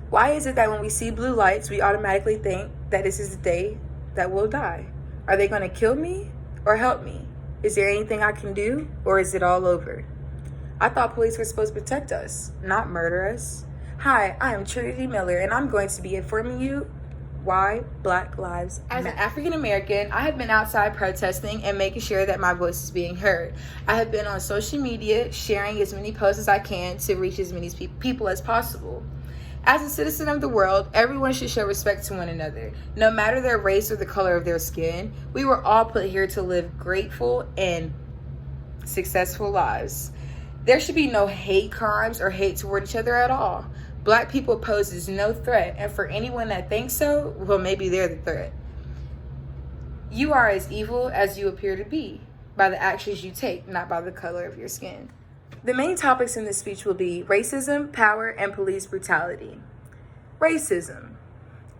Why is it that when we see blue lights, we automatically think that this is the day that we'll die? Are they going to kill me or help me? Is there anything I can do, or is it all over? I thought police were supposed to protect us, not murder us. Hi, I am Trinity Miller, and I'm going to be informing you why Black Lives Matter. As an African American, I have been outside protesting and making sure that my voice is being heard. I have been on social media sharing as many posts as I can to reach as many people as possible. As a citizen of the world, everyone should show respect to one another, no matter their race or the color of their skin. We were all put here to live grateful and successful lives. There should be no hate crimes or hate toward each other at all. Black people poses no threat, and for anyone that thinks so, well, maybe they're the threat. You are as evil as you appear to be by the actions you take, not by the color of your skin. The main topics in this speech will be racism, power, and police brutality. Racism.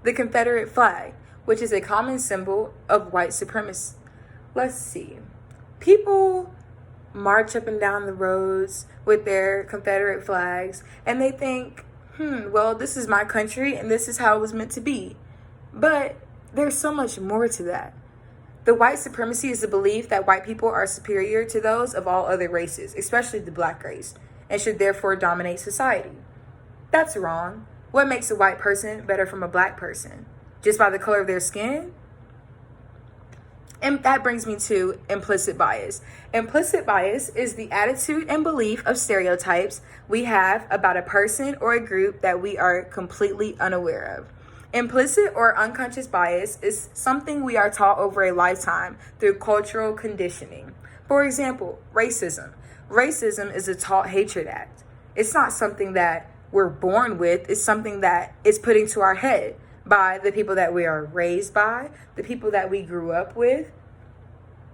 The Confederate flag, which is a common symbol of white supremacy. Let's see. People march up and down the roads with their Confederate flags, and they think, well, this is my country and this is how it was meant to be. But there's so much more to that. The white supremacy is the belief that white people are superior to those of all other races, especially the black race, and should therefore dominate society. That's wrong. What makes a white person better from a black person? Just by the color of their skin? And that brings me to implicit bias. Implicit bias is the attitude and belief of stereotypes we have about a person or a group that we are completely unaware of. Implicit or unconscious bias is something we are taught over a lifetime through cultural conditioning. For example, racism. Racism is a taught hatred act. It's not something that we're born with. It's something that is put into our head by the people that we are raised by, the people that we grew up with,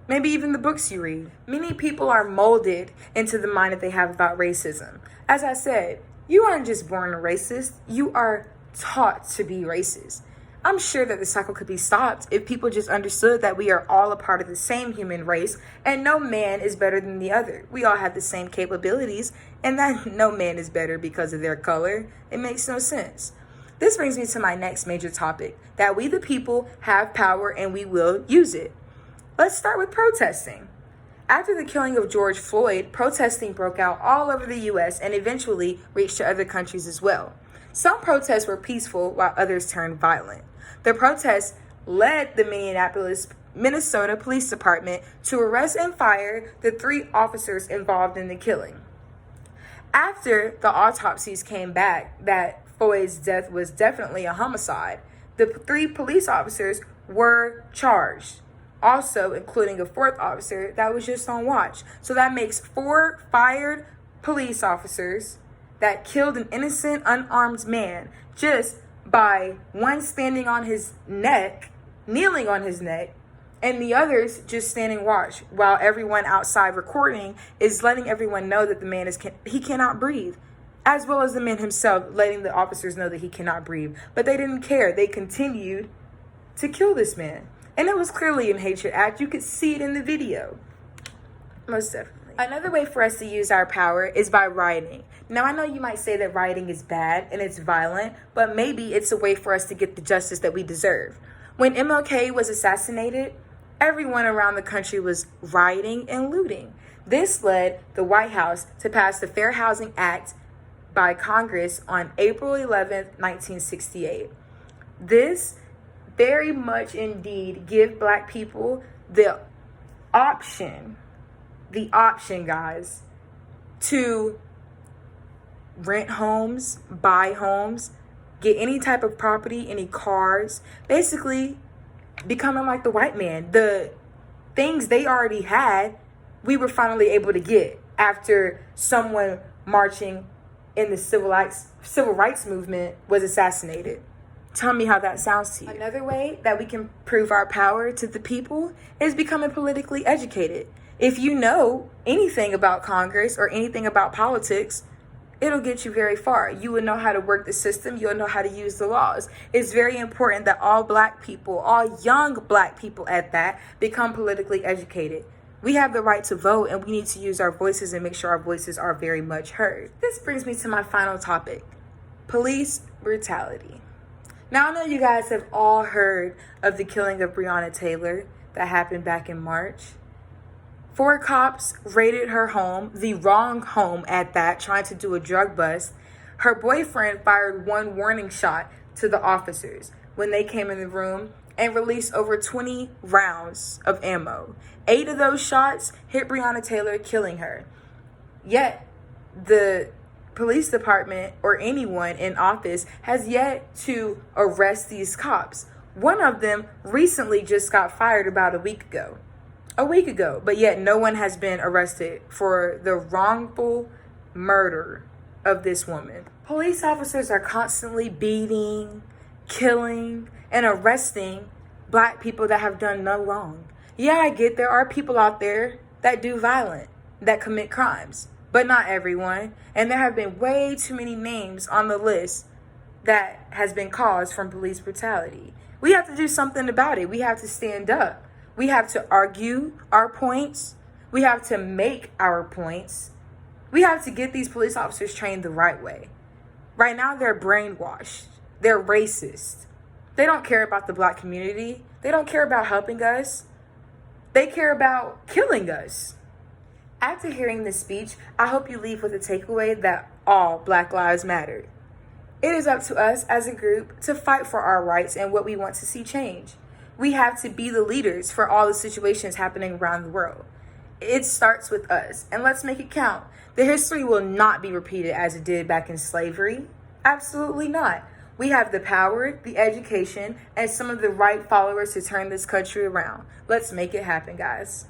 maybe even the books you read. Many people are molded into the mind that they have about racism. As I said, you aren't just born a racist, you are taught to be racist. I'm sure that the cycle could be stopped if people just understood that we are all a part of the same human race and no man is better than the other. We all have the same capabilities, and that no man is better because of their color. It makes no sense. This brings me to my next major topic, that we the people have power and we will use it. Let's start with protesting. After the killing of George Floyd, protesting broke out all over the U.S. and eventually reached to other countries as well. Some protests were peaceful while others turned violent. The protests led the Minnesota Police Department to arrest and fire the 3 officers involved in the killing. After the autopsies came back that Floyd's death was definitely a homicide, the 3 police officers were charged, also including a 4th officer that was just on watch. So that makes 4 fired police officers that killed an innocent, unarmed man just by one standing on his neck, kneeling on his neck, and the others just standing watch while everyone outside recording is letting everyone know that the man he cannot breathe, as well as the man himself letting the officers know that he cannot breathe. But they didn't care. They continued to kill this man. And it was clearly a hatred act. You could see it in the video. Most definitely. Another way for us to use our power is by rioting. Now, I know you might say that rioting is bad and it's violent, but maybe it's a way for us to get the justice that we deserve. When MLK was assassinated, everyone around the country was rioting and looting. This led the White House to pass the Fair Housing Act by Congress on April 11th, 1968. This very much indeed give Black people the option, guys, to rent homes, buy homes, get any type of property, any cars, basically becoming like the white man. The things they already had, we were finally able to get after someone marching in the civil rights movement was assassinated. Tell me how that sounds to you. Another way that we can prove our power to the people is becoming politically educated. If you know anything about Congress or anything about politics, it'll get you very far. You will know how to work the system. You'll know how to use the laws. It's very important that all Black people, all young Black people at that, become politically educated. We have the right to vote, and we need to use our voices and make sure our voices are very much heard. This brings me to my final topic, police brutality. Now, I know you guys have all heard of the killing of Breonna Taylor that happened back in March. 4 cops raided her home, the wrong home at that, trying to do a drug bust. Her boyfriend fired 1 warning shot to the officers when they came in the room and released over 20 rounds of ammo. 8 of those shots hit Breonna Taylor, killing her. Yet, the police department or anyone in office has yet to arrest these cops. One of them recently just got fired about a week ago, but yet no one has been arrested for the wrongful murder of this woman. Police officers are constantly beating, killing, and arresting Black people that have done no wrong. Yeah, I get there are people out there that do violent, that commit crimes, but not everyone. And there have been way too many names on the list that has been caused from police brutality. We have to do something about it. We have to stand up. We have to argue our points. We have to make our points. We have to get these police officers trained the right way. Right now, they're brainwashed. They're racist. They don't care about the Black community. They don't care about helping us. They care about killing us. After hearing this speech, I hope you leave with a takeaway that all Black lives matter. It is up to us as a group to fight for our rights and what we want to see change. We have to be the leaders for all the situations happening around the world. It starts with us, and let's make it count. The history will not be repeated as it did back in slavery. Absolutely not. We have the power, the education, and some of the right followers to turn this country around. Let's make it happen, guys.